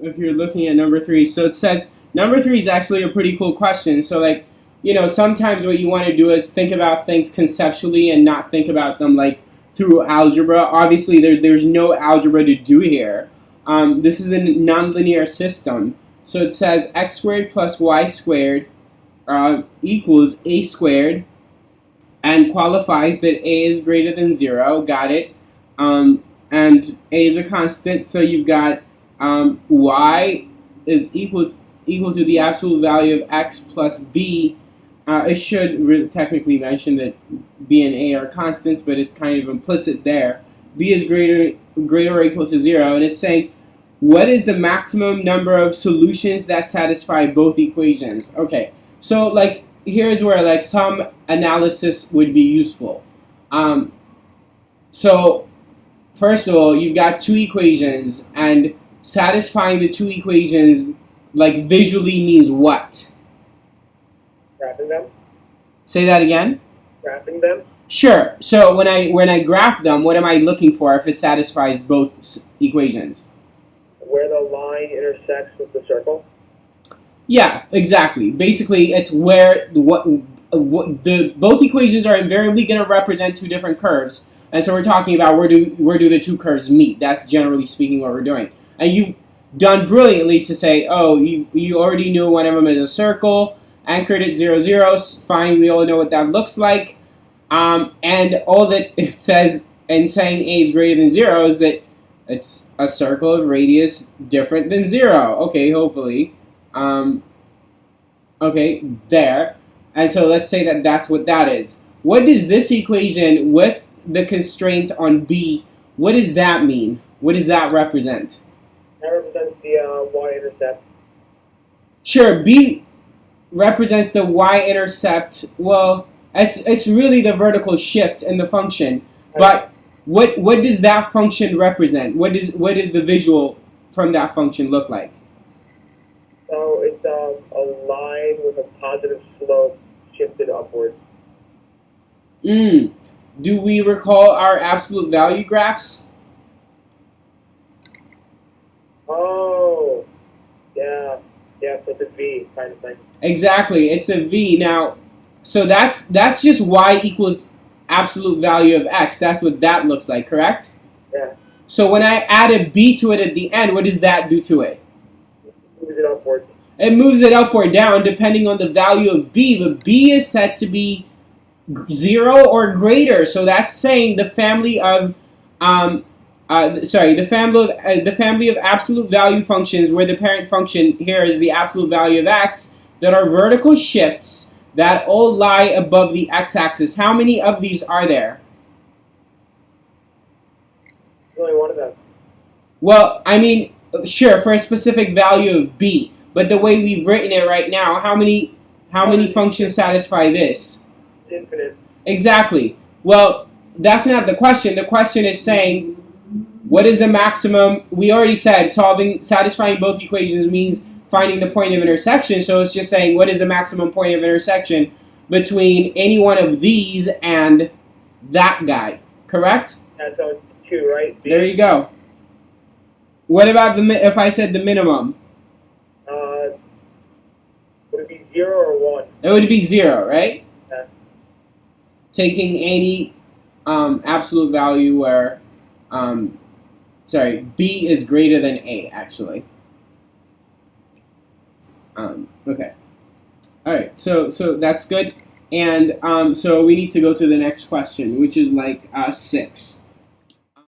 if you're looking at number 3. So it says number 3 is actually a pretty cool question. So like, sometimes what you want to do is think about things conceptually and not think about them like through algebra. Obviously, there's no algebra to do here. This is a nonlinear system. So it says x squared plus y squared equals a squared, and qualifies that a is greater than 0. Got it. And a is a constant, so you've got y is equal to the absolute value of x plus b. It should really technically mention that b and a are constants, but it's kind of implicit there. B is greater or equal to 0, and it's saying what is the maximum number of solutions that satisfy both equations. Okay, so like here's where like some analysis would be useful. So first of all, you've got two equations, and satisfying the two equations like visually means what? Graphing them. Say that again? Graphing them. Sure. So when I graph them, what am I looking for if it satisfies both equations? Where the line intersects with the circle. Yeah, exactly. Basically, it's where both equations are invariably going to represent two different curves, and so we're talking about where do the two curves meet. That's generally speaking what we're doing. And you've done brilliantly to say, oh, you already knew one of them is a circle, anchored at 0, 0. Fine, we all know what that looks like. And all that it says in saying a is greater than 0 is that it's a circle of radius different than 0. Okay, hopefully. Okay, there. And so let's say that that's what that is. What does this equation with the constraint on b, what does that mean? What does that represent? That represents the y-intercept. Sure, b represents the y-intercept. Well, it's really the vertical shift in the function. But what does that function represent? What is the visual from that function look like? So it's a line with a positive slope shifted upward. Do we recall our absolute value graphs? Oh, yeah, so it's a V kind of thing. Exactly, it's a V. Now, so that's just y equals absolute value of x. That's what that looks like, correct? Yeah. So when I add a b to it at the end, what does that do to it? Moves it upward. It moves it up or down depending on the value of b, but b is set to be 0 or greater. So that's saying the family of the family of absolute value functions, where the parent function here is the absolute value of x, that are vertical shifts that all lie above the x-axis. How many of these are there? There's only one of them. Well, I mean, sure, for a specific value of b, but the way we've written it right now, how many functions satisfy this? Infinite. Exactly. Well, that's not the question. The question is saying, what is the maximum? We already said satisfying both equations means finding the point of intersection. So it's just saying, what is the maximum point of intersection between any one of these and that guy? Correct? Yeah, so it's 2, right? B. There you go. What about if I said the minimum? Would it be 0 or 1? It would be 0, right? Yeah. Taking any absolute value where, b is greater than a, actually. Okay. All right. So that's good, and so we need to go to the next question, which is like 6.